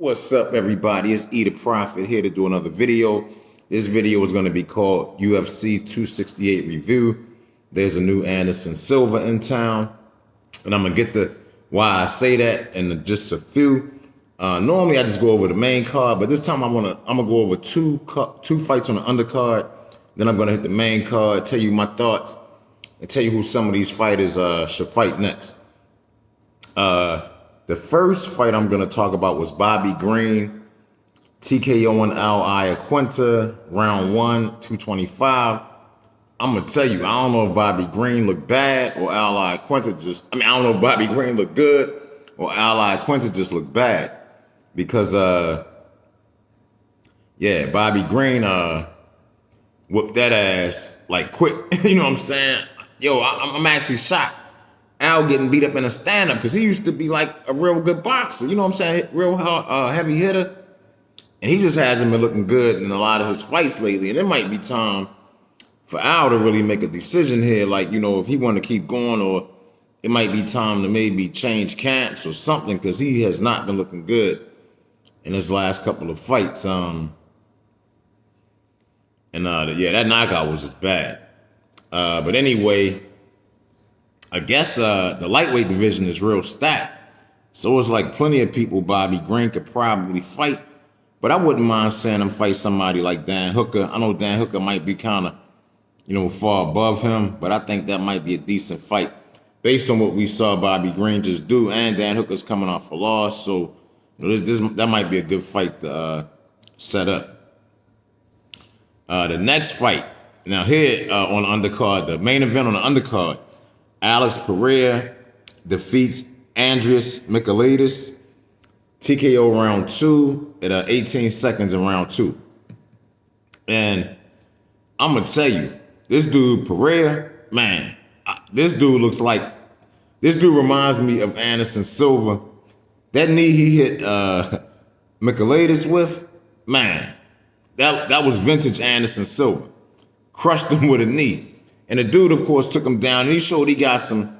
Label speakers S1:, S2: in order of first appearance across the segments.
S1: What's up, everybody? It's E the Prophet here to do another video. This video is going to be called UFC 268 Review. There's a new Anderson Silva in town, and I'm going to get the why I say that in just a few. Normally, I just go over the main card, but this time I'm gonna go over two fights on the undercard. Then I'm going to hit the main card, tell you my thoughts, and tell you who some of these fighters should fight next. The first fight I'm going to talk about was Bobby Green, TKOing Al Iaquinta, round 1, 225. I'm going to tell you, I don't know if Bobby Green looked bad or Al Iaquinta I don't know if Bobby Green looked good or Al Iaquinta just looked bad. Because, Bobby Green whooped that ass like quick. You know what I'm saying? Yo, I'm actually shocked. Al getting beat up in a stand-up because he used to be like a real good boxer. You know what I'm saying? Real heavy hitter. And he just hasn't been looking good in a lot of his fights lately. And it might be time for Al to really make a decision here. Like, you know, if he want to keep going, or it might be time to maybe change camps or something, because he has not been looking good in his last couple of fights. That knockout was just bad. But anyway, I guess the lightweight division is real stacked. So it's like plenty of people Bobby Green could probably fight. But I wouldn't mind seeing him fight somebody like Dan Hooker. I know Dan Hooker might be kind of, far above him, but I think that might be a decent fight based on what we saw Bobby Green just do. And Dan Hooker's coming off a loss, so that might be a good fight to set up. The next fight, now here on the undercard, the main event on the undercard, Alex Pereira defeats Andrius Michailidis, TKO round 2 at 18 seconds in round 2. And I'm going to tell you, this dude, Pereira, man, this dude reminds me of Anderson Silva. That knee he hit Michailidis with, man, that was vintage Anderson Silva. Crushed him with a knee. And the dude, of course, took him down. And he showed he got some,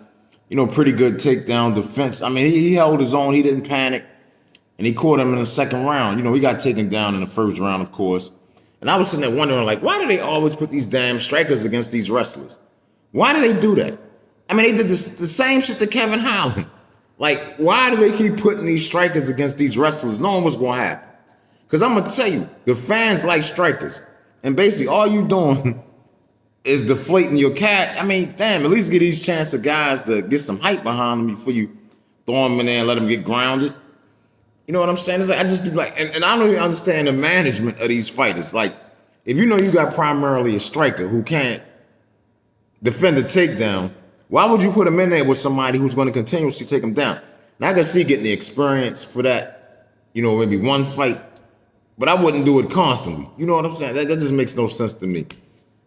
S1: pretty good takedown defense. I mean, he held his own. He didn't panic. And he caught him in the second round. He got taken down in the first round, of course. And I was sitting there wondering, like, why do they always put these damn strikers against these wrestlers? Why do they do that? I mean, they did the same shit to Kevin Holland. Like, why do they keep putting these strikers against these wrestlers? Knowing what's going to happen. Because I'm going to tell you, the fans like strikers. And basically, all you doing is deflating your cat. I mean, damn, at least get these chance of guys to get some hype behind them before you throw them in there and let them get grounded. You know what I'm saying? It's like, I just do like, and I don't even understand the management of these fighters. Like, if you know you got primarily a striker who can't defend a takedown, why would you put him in there with somebody who's going to continuously take him down? Now, I can see getting the experience for that, maybe one fight, but I wouldn't do it constantly. You know what I'm saying? That just makes no sense to me.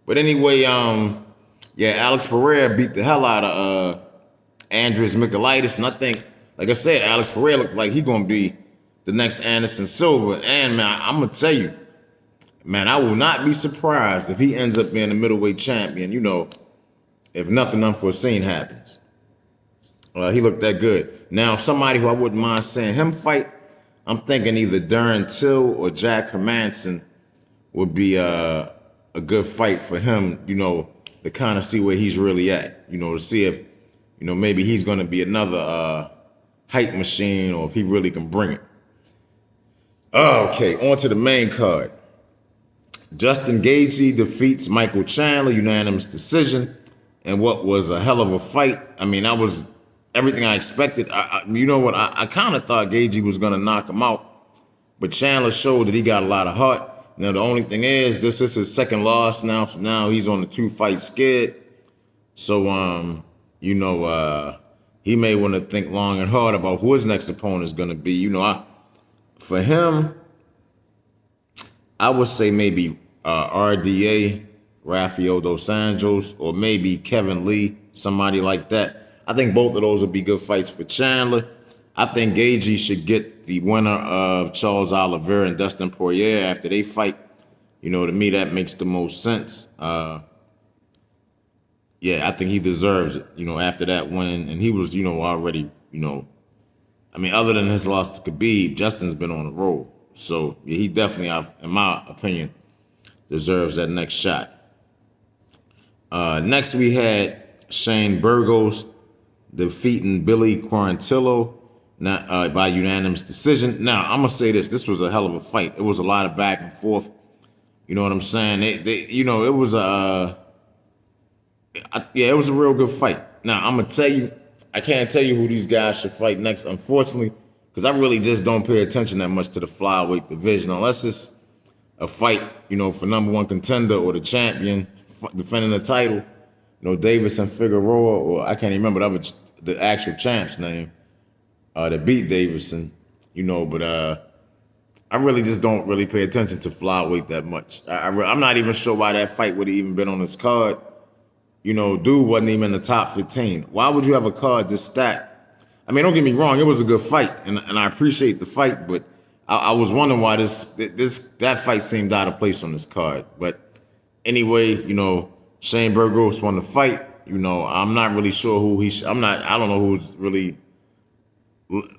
S1: But anyway, Alex Pereira beat the hell out of Andrius Michailidis. And I think, like I said, Alex Pereira looked like he's going to be the next Anderson Silva. And, man, I'm going to tell you, man, I will not be surprised if he ends up being a middleweight champion, if nothing unforeseen happens. He looked that good. Now, somebody who I wouldn't mind seeing him fight, I'm thinking either Darren Till or Jack Hermanson would be a good fight for him, to kind of see where he's really at, to see if, maybe he's going to be another hype machine or if he really can bring it. Okay, on to the main card. Justin Gagey defeats Michael Chandler, unanimous decision, and what was a hell of a fight. I mean, that was everything I expected. I kind of thought Gagey was going to knock him out, but Chandler showed that he got a lot of heart. Now, the only thing is, this is his second loss now, so now he's on the 2-fight skid. So, he may want to think long and hard about who his next opponent is going to be. For him, I would say maybe RDA, Rafael Dos Anjos, or maybe Kevin Lee, somebody like that. I think both of those would be good fights for Chandler. I think Gagey should get the winner of Charles Oliveira and Dustin Poirier after they fight. To me, that makes the most sense. I think he deserves it, after that win. And he was, already, I mean, other than his loss to Khabib, Justin's been on the roll. So yeah, he definitely, in my opinion, deserves that next shot. Next, we had Shane Burgos defeating Billy Quarantilo by unanimous decision. Now, I'm gonna say this: this was a hell of a fight. It was a lot of back and forth. You know what I'm saying? It was it was a real good fight. Now, I'm gonna tell you, I can't tell you who these guys should fight next, unfortunately, because I really just don't pay attention that much to the flyweight division, unless it's a fight, for number one contender or the champion defending the title, Davis and Figueroa, or I can't even remember the actual champ's name that beat Davison, but I really just don't really pay attention to flyweight that much. I'm not even sure why that fight would have even been on this card. Dude wasn't even in the top 15. Why would you have a card this stacked? I mean, don't get me wrong, it was a good fight, and I appreciate the fight, but I was wondering why that fight seemed out of place on this card. But anyway, Shane Burgos won the fight. I'm not really sure who I don't know who's really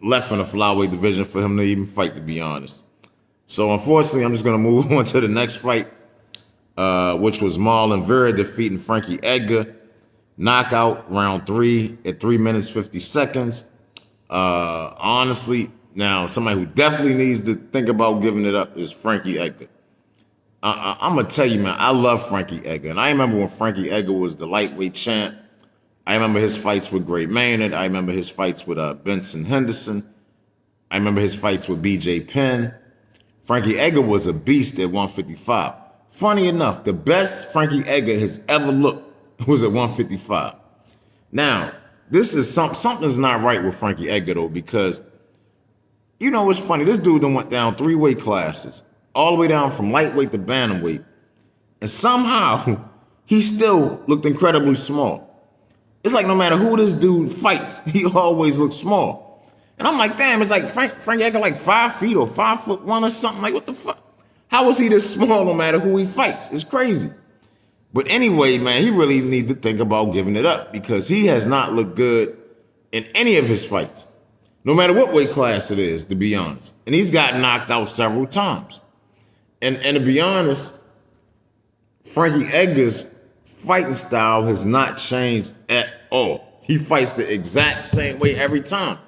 S1: left in the flyweight division for him to even fight, to be honest. So unfortunately, I'm just gonna move on to the next fight, which was Marlon Vera defeating Frankie Edgar, knockout, round 3 at 3 minutes 50 seconds. Honestly, now somebody who definitely needs to think about giving it up is Frankie Edgar. I'm gonna tell you, man, I love Frankie Edgar, and I remember when Frankie Edgar was the lightweight champ. I remember his fights with Gray Maynard. I remember his fights with Benson Henderson. I remember his fights with B.J. Penn. Frankie Edgar was a beast at 155. Funny enough, the best Frankie Edgar has ever looked was at 155. Now, this is something's not right with Frankie Edgar, though, because, what's funny? This dude done went down 3 weight classes, all the way down from lightweight to bantamweight, and somehow he still looked incredibly small. It's like no matter who this dude fights, he always looks small. And I'm like, damn, it's like Frankie Edgar like 5 feet or 5'1" or something. Like, what the fuck? How is he this small no matter who he fights? It's crazy. But anyway, man, he really needs to think about giving it up, because he has not looked good in any of his fights, no matter what weight class it is, to be honest. And he's got knocked out several times. And to be honest, Frankie Edgar's fighting style has not changed at all. He fights the exact same way every time,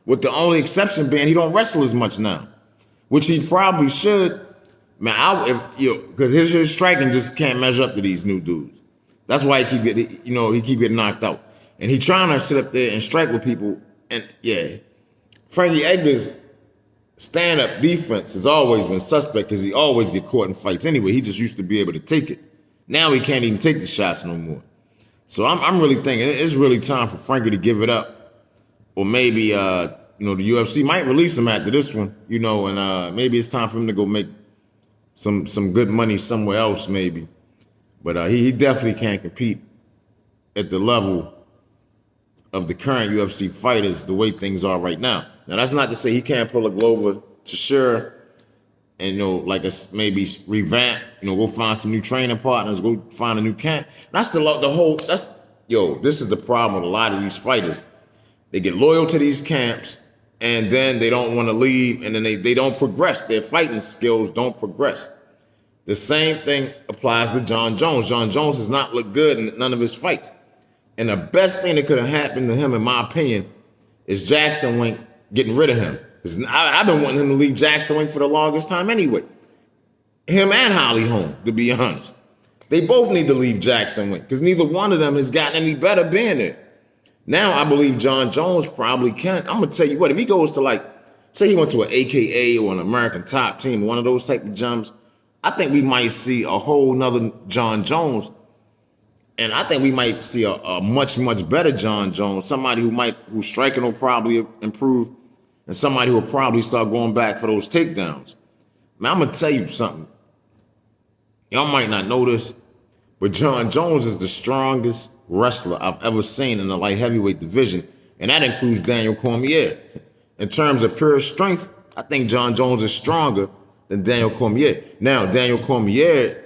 S1: with the only exception being he don't wrestle as much now, which he probably should. Man, because his striking just can't measure up to these new dudes. That's why he keep getting knocked out, and he trying to sit up there and strike with people. And yeah, Frankie Edgar's stand-up defense has always been suspect, because he always get caught in fights anyway. He just used to be able to take it. Now he can't even take the shots no more. So I'm really thinking it's really time for Frankie to give it up, or maybe the UFC might release him after this one, and maybe it's time for him to go make some good money somewhere else, maybe. But he definitely can't compete at the level of the current UFC fighters the way things are right now. Now, that's not to say he can't pull a Glover Teixeira and, maybe revamp, go find some new training partners, go find a new camp. That's this is the problem with a lot of these fighters. They get loyal to these camps, and then they don't want to leave, and then they don't progress. Their fighting skills don't progress. The same thing applies to Jon Jones. Jon Jones has not looked good in none of his fights. And the best thing that could have happened to him, in my opinion, is Jackson Wink getting rid of him. Because I've been wanting him to leave Jackson Wink for the longest time anyway. Him and Holly Holm, to be honest. They both need to leave Jackson Wink, because neither one of them has gotten any better being there. Now, I believe Jon Jones probably can. I'm going to tell you what, if he goes to say he went to an AKA or an American Top Team, one of those type of jumps, I think we might see a whole nother Jon Jones. And I think we might see a much, much better Jon Jones, somebody whose striking will probably improve, and somebody who will probably start going back for those takedowns. Man, I'm going to tell you something. Y'all might not know this, but Jon Jones is the strongest wrestler I've ever seen in the light heavyweight division, and that includes Daniel Cormier. In terms of pure strength, I think Jon Jones is stronger than Daniel Cormier. Now, Daniel Cormier,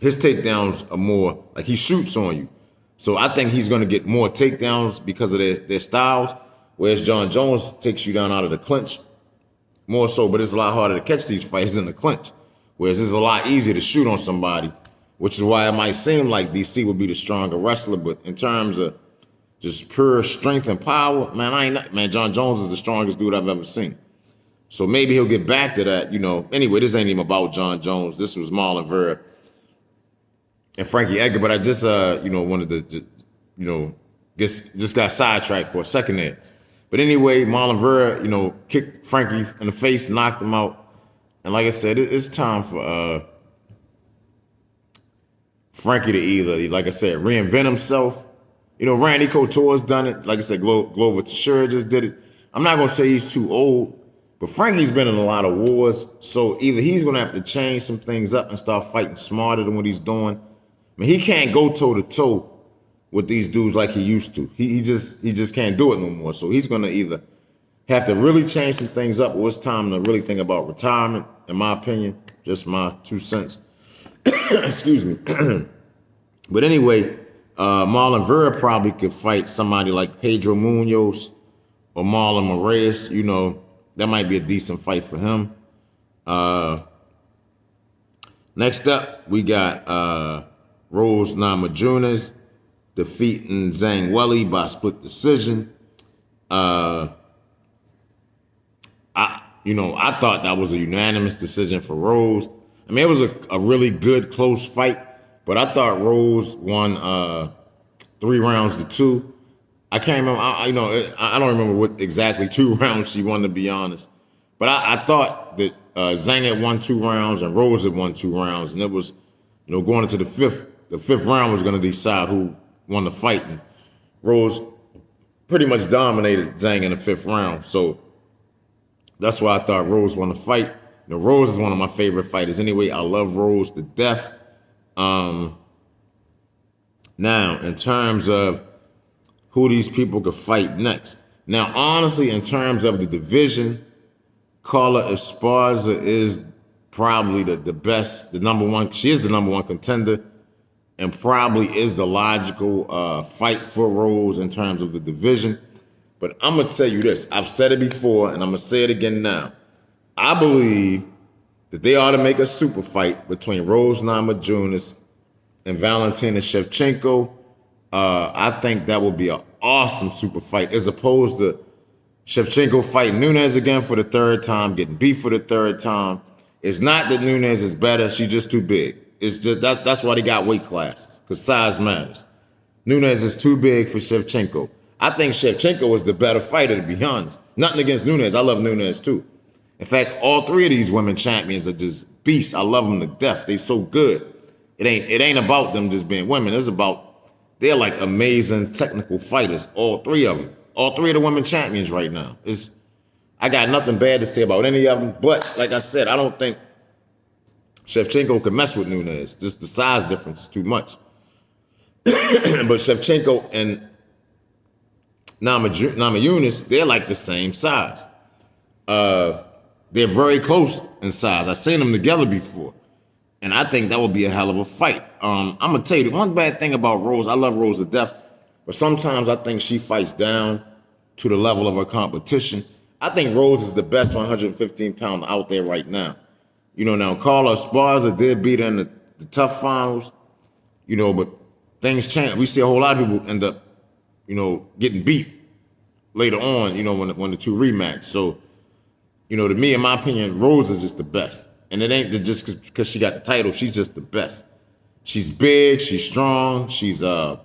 S1: his takedowns are more he shoots on you. So I think he's going to get more takedowns because of their styles. Whereas Jon Jones takes you down out of the clinch more so, but it's a lot harder to catch these fighters in the clinch. Whereas it's a lot easier to shoot on somebody, which is why it might seem like DC would be the stronger wrestler. But in terms of just pure strength and power, man, Jon Jones is the strongest dude I've ever seen. So maybe he'll get back to that, Anyway, this ain't even about Jon Jones. This was Marlon Vera and Frankie Edgar. But I just, wanted to, just got sidetracked for a second there. But anyway, Marlon Vera, kicked Frankie in the face, knocked him out. And like I said, it's time for Frankie to either, like I said, reinvent himself. Randy Couture's done it. Like I said, Glover Teixeira just did it. I'm not going to say he's too old. But Frankie's been in a lot of wars, so either he's going to have to change some things up and start fighting smarter than what he's doing. I mean, he can't go toe-to-toe with these dudes like he used to. He just can't do it no more. So he's going to either have to really change some things up, or it's time to really think about retirement, in my opinion. Just my 2 cents. Excuse me. But anyway, Marlon Vera probably could fight somebody like Pedro Munoz or Marlon Moraes, That might be a decent fight for him. Next up, we got Rose Namajunas defeating Zhang Weili by split decision. I thought that was a unanimous decision for Rose. I mean, it was a really good, close fight, but I thought Rose won 3 rounds to 2. I can't remember. I don't remember what exactly 2 rounds she won, to be honest. But I thought that Zhang had won 2 rounds and Rose had won 2 rounds, and it was, going into the fifth. The 5th round was going to decide who won the fight, and Rose pretty much dominated Zhang in the 5th round. So that's why I thought Rose won the fight. Rose is one of my favorite fighters anyway. I love Rose to death. Now, in terms of who these people could fight next. Now, honestly, in terms of the division, Carla Esparza is probably the best, the number one. She is the number 1 contender and probably is the logical fight for Rose in terms of the division. But I'm going to tell you this. I've said it before, and I'm going to say it again now. I believe that they ought to make a super fight between Rose Namajunas and Valentina Shevchenko. I think that would be an awesome super fight, as opposed to Shevchenko fighting Nunes again for the 3rd time, getting beat for the 3rd time. It's not that Nunes is better; she's just too big. It's just that's why they got weight classes, because size matters. Nunes is too big for Shevchenko. I think Shevchenko is the better fighter, to be honest. Nothing against Nunes; I love Nunes too. In fact, all 3 of these women champions are just beasts. I love them to death. They so good. It ain't about them just being women. It's about they're like amazing technical fighters, all 3 of them. All 3 of the women champions right now. I got nothing bad to say about any of them, but like I said, I don't think Shevchenko could mess with Nunes. Just the size difference is too much. But Shevchenko and Namajunas, they're like the same size. They're very close in size. I've seen them together before. And I think that would be a hell of a fight. I'm going to tell you, the one bad thing about Rose, I love Rose to death, but sometimes I think she fights down to the level of her competition. I think Rose is the best 115-pounder out there right now. Now Carla Esparza did beat her in the tough finals, but things change. We see a whole lot of people end up, getting beat later on, when the 2 rematch. So, to me, in my opinion, Rose is just the best. And it ain't just because she got the title. She's just the best. She's big. She's strong. She's a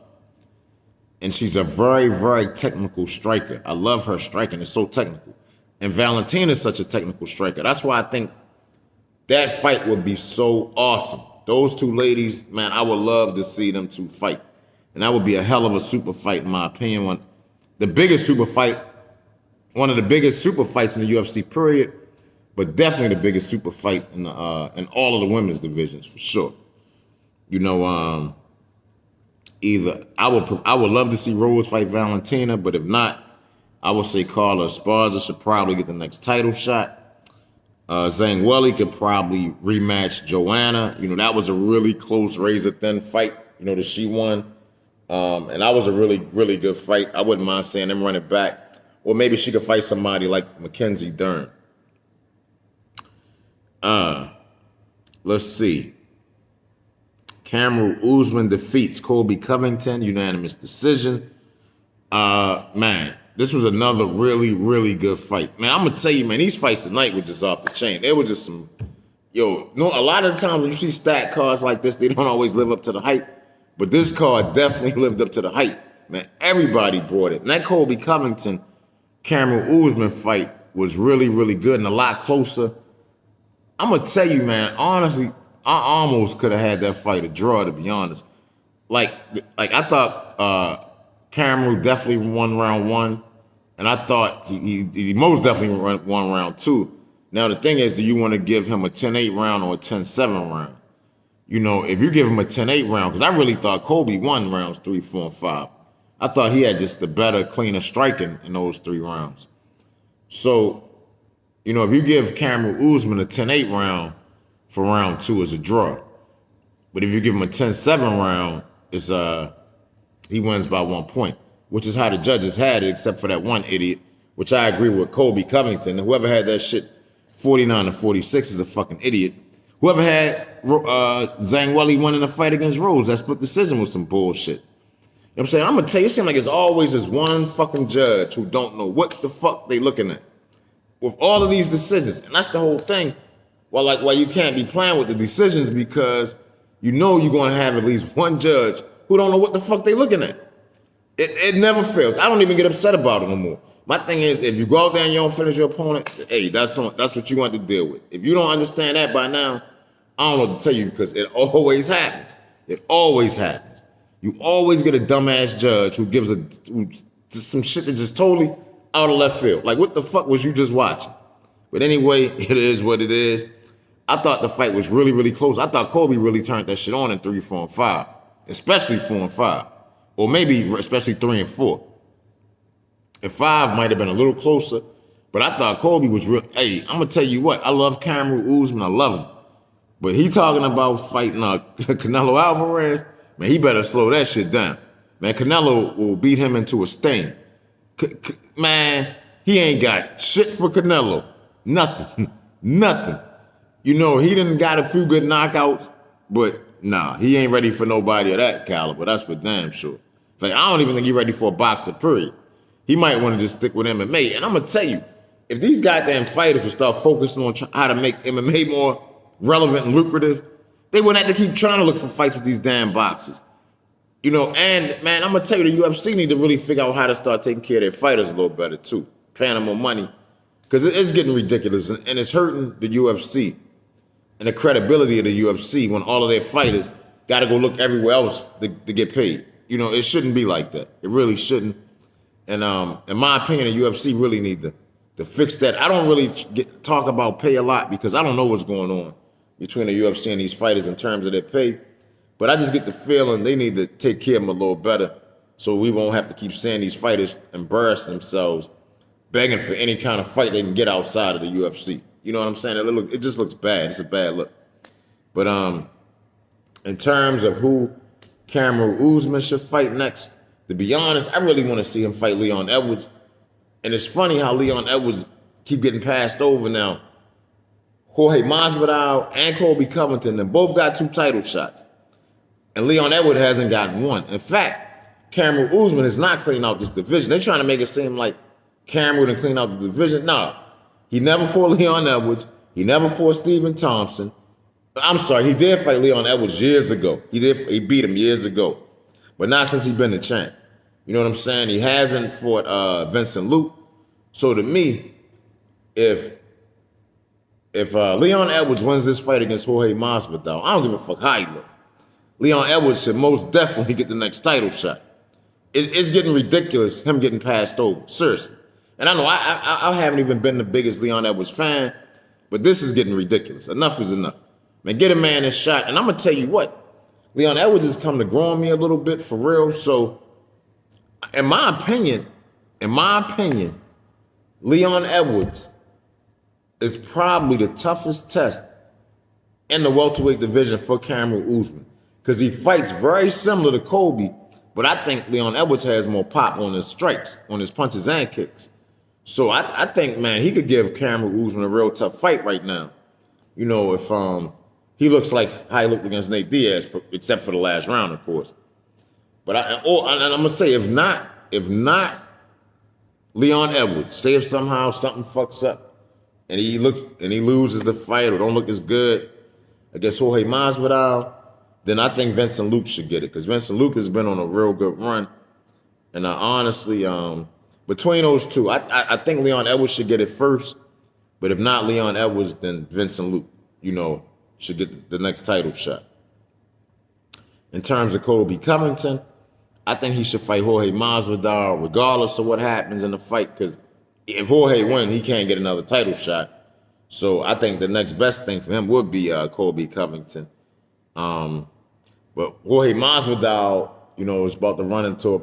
S1: very, very technical striker. I love her striking. It's so technical. And Valentina's such a technical striker. That's why I think that fight would be so awesome. Those 2 ladies, man, I would love to see them 2 fight. And that would be a hell of a super fight, in my opinion. One of the biggest super fights in the UFC period. But definitely the biggest super fight in all of the women's divisions, for sure. Either I would love to see Rose fight Valentina, but if not, I would say Carla Esparza should probably get the next title shot. Zhang Weili could probably rematch Joanna. That was a really close, razor-thin fight, that she won. And that was a really, really good fight. I wouldn't mind seeing them run it back. Or maybe she could fight somebody like Mackenzie Dern. Let's see. Cameron Usman defeats Colby Covington, unanimous decision. Man, this was another really, really good fight. Man, I'm gonna tell you, man, these fights tonight were just off the chain. They were just some, no, a lot of the times when you see stat cards like this, they don't always live up to the hype. But this card definitely lived up to the hype. Man, everybody brought it. And that Colby Covington, Cameron Usman fight was really, really good and a lot closer. I'm gonna tell you, man, honestly, I almost could have had that fight a draw, to be honest. Like I thought Cameron definitely won round one, and I thought he most definitely won round two. Now the thing is, do you want to give him a 10-8 round or a 10-7 round? If you give him a 10-8 round, because I really thought Colby won rounds 3, 4, and 5. I thought he had just the better, cleaner striking in those 3 rounds. So, if you give Cameron Usman a 10-8 round for round 2, it's a draw. But if you give him a 10-7 round, it's he wins by 1 point, which is how the judges had it, except for that one idiot, which I agree with, Colby Covington. And whoever had that shit 49-46 is a fucking idiot. Whoever had Zhang winning a fight against Rose, that split decision was some bullshit. You know what I'm saying? I'm going to tell you, it seems like it's always this one fucking judge who don't know what the fuck they looking at with all of these decisions. And that's the whole thing. Why you can't be playing with the decisions, because you're going to have at least one judge who don't know what the fuck they looking at. It never fails. I don't even get upset about it no more. My thing is, if you go out there and you don't finish your opponent, hey, that's what you want to deal with. If you don't understand that by now, I don't know what to tell you, because it always happens. It always happens. You always get a dumbass judge who gives some shit that just totally out of left field. Like, what the fuck was you just watching? But anyway, it is what it is. I thought the fight was really, really close. I thought Colby really turned that shit on in 3, 4, and 5, especially 4 and 5, or maybe especially 3 and 4. And 5 might have been a little closer, but I thought Colby was real. Hey, I'm gonna tell you what, I love Cameron Usman, I love him, but he talking about fighting Canelo Alvarez. Man, he better slow that shit down. Man, Canelo will beat him into a stain. Man, he ain't got shit for Canelo. Nothing. Nothing. He done got a few good knockouts, but nah, he ain't ready for nobody of that caliber. That's for damn sure. It's like, I don't even think he's ready for a boxer, period. He might want to just stick with MMA. And I'm going to tell you, if these goddamn fighters would start focusing on how to make MMA more relevant and lucrative, they wouldn't have to keep trying to look for fights with these damn boxers. And man, I'm going to tell you, the UFC need to really figure out how to start taking care of their fighters a little better too. Paying them more money. Because it's getting ridiculous, and it's hurting the UFC and the credibility of the UFC when all of their fighters got to go look everywhere else to get paid. It shouldn't be like that. It really shouldn't. And in my opinion, the UFC really need to fix that. I don't really talk about pay a lot because I don't know what's going on between the UFC and these fighters in terms of their pay. But I just get the feeling they need to take care of them a little better so we won't have to keep seeing these fighters embarrass themselves begging for any kind of fight they can get outside of the UFC. You know what I'm saying? It just looks bad. It's a bad look. But in terms of who Cameron Usman should fight next, to be honest, I really want to see him fight Leon Edwards. And it's funny how Leon Edwards keep getting passed over now. Jorge Masvidal and Colby Covington, they both got 2 title shots. And Leon Edwards hasn't gotten one. In fact, Cameron Usman is not cleaning out this division. They're trying to make it seem like Cameron would clean out the division. No, he never fought Leon Edwards. He never fought Stephen Thompson. I'm sorry, he did fight Leon Edwards years ago. He beat him years ago. But not since he's been the champ. You know what I'm saying? He hasn't fought Vincent Luke. So to me, if Leon Edwards wins this fight against Jorge Masvidal, I don't give a fuck how he look. Leon Edwards should most definitely get the next title shot. It's getting ridiculous, him getting passed over. Seriously. And I know I haven't even been the biggest Leon Edwards fan, but this is getting ridiculous. Enough is enough. Man, get a man his shot. And I'm going to tell you what, Leon Edwards has come to grow on me a little bit for real. So, in my opinion, Leon Edwards is probably the toughest test in the welterweight division for Cameron Usman. Because he fights very similar to Colby, but I think Leon Edwards has more pop on his strikes, on his punches and kicks. So I think, man, he could give Cameron Usman a real tough fight right now. You know, if he looks like how he looked against Nate Diaz, except for the last round, of course. But and I'm gonna say, if not Leon Edwards, say if somehow something fucks up and he loses the fight or don't look as good against Jorge Masvidal, then I think Vincent Luke should get it, because Vincent Luke has been on a real good run. And honestly, between those two, I think Leon Edwards should get it first. But if not Leon Edwards, then Vincent Luke, you know, should get the next title shot. In terms of Colby Covington, I think he should fight Jorge Masvidal regardless of what happens in the fight, because if Jorge wins, he can't get another title shot. So I think the next best thing for him would be Colby Covington. But Jorge Masvidal, you know, is about to run into a,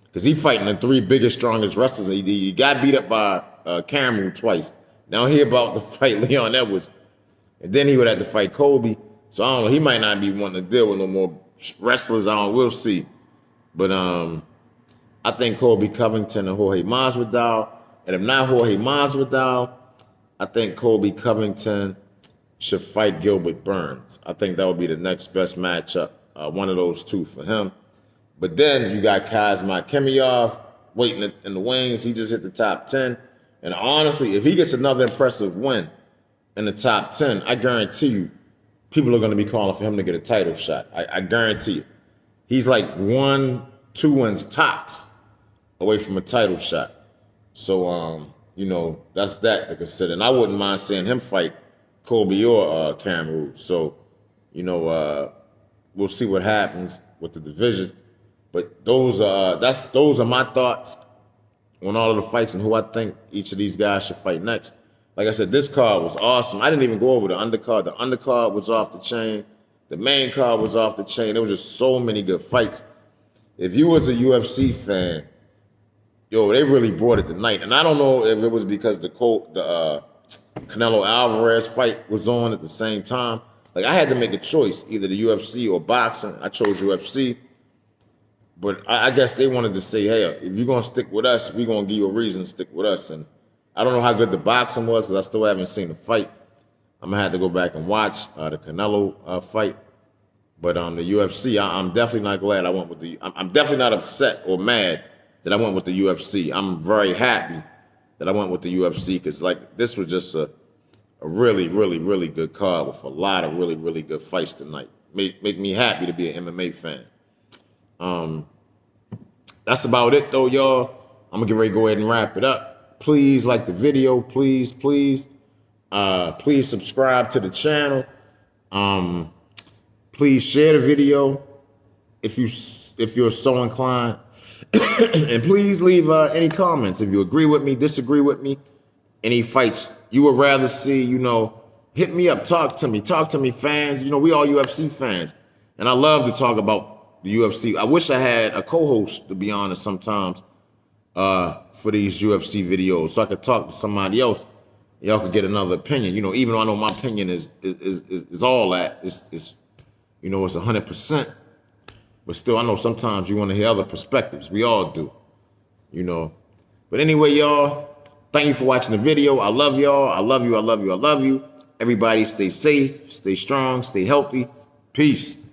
S1: because he's fighting the three biggest, strongest wrestlers. He got beat up by Cameron twice. Now he about to fight Leon Edwards. And then he would have to fight Colby. So I don't know. He might not be wanting to deal with no more wrestlers. We'll see. But I think Colby Covington and Jorge Masvidal. And if not Jorge Masvidal, I think Colby Covington should fight Gilbert Burns. I think that would be the next best matchup. One of those two for him. But then you got Kazmat Kemiyov waiting in the wings. He just hit the top 10. And honestly, if he gets another impressive win in the top 10, I guarantee you, people are going to be calling for him to get a title shot. I guarantee you. He's like 1-2 wins tops away from a title shot. So, you know, that's that to consider. And I wouldn't mind seeing him fight Colby or Cameron. So, you know, we'll see what happens with the division. But those are my thoughts on all of the fights and who I think each of these guys should fight next. Like I said, this card was awesome. I didn't even go over the undercard. The undercard was off the chain. The main card was off the chain. There was just so many good fights. If you was a UFC fan, yo, they really brought it tonight. And I don't know if it was because the Canelo Alvarez fight was on at the same time. Like, I had to make a choice, either the UFC or boxing. I chose UFC. But I guess they wanted to say, hey, if you're going to stick with us, we're going to give you a reason to stick with us. And I don't know how good the boxing was, because I still haven't seen the fight. I'm going to have to go back and watch the Canelo fight. But on the UFC, I'm definitely not glad I went with the... I'm definitely not upset or mad that I went with the UFC. I'm very happy that I went with the UFC, because, like, this was just a really, really, really good card with a lot of really, really good fights tonight. Make me happy to be an MMA fan. That's about it, though, y'all. I'm gonna get ready to go ahead and wrap it up. Please like the video, please. Please subscribe to the channel. Please share the video if you're so inclined, and please leave any comments if you agree with me, disagree with me, any fights you would rather see. You know, hit me up, talk to me, fans. You know, we all UFC fans, and I love to talk about the UFC. I wish I had a co-host, to be honest, sometimes for these UFC videos, so I could talk to somebody else. Y'all could get another opinion. You know, even though I know my opinion is all that. It's you know, it's 100%. But still, I know sometimes you want to hear other perspectives. We all do, you know. But anyway, y'all, thank you for watching the video. I love y'all. I love you. I love you. I love you. Everybody stay safe, stay strong, stay healthy. Peace.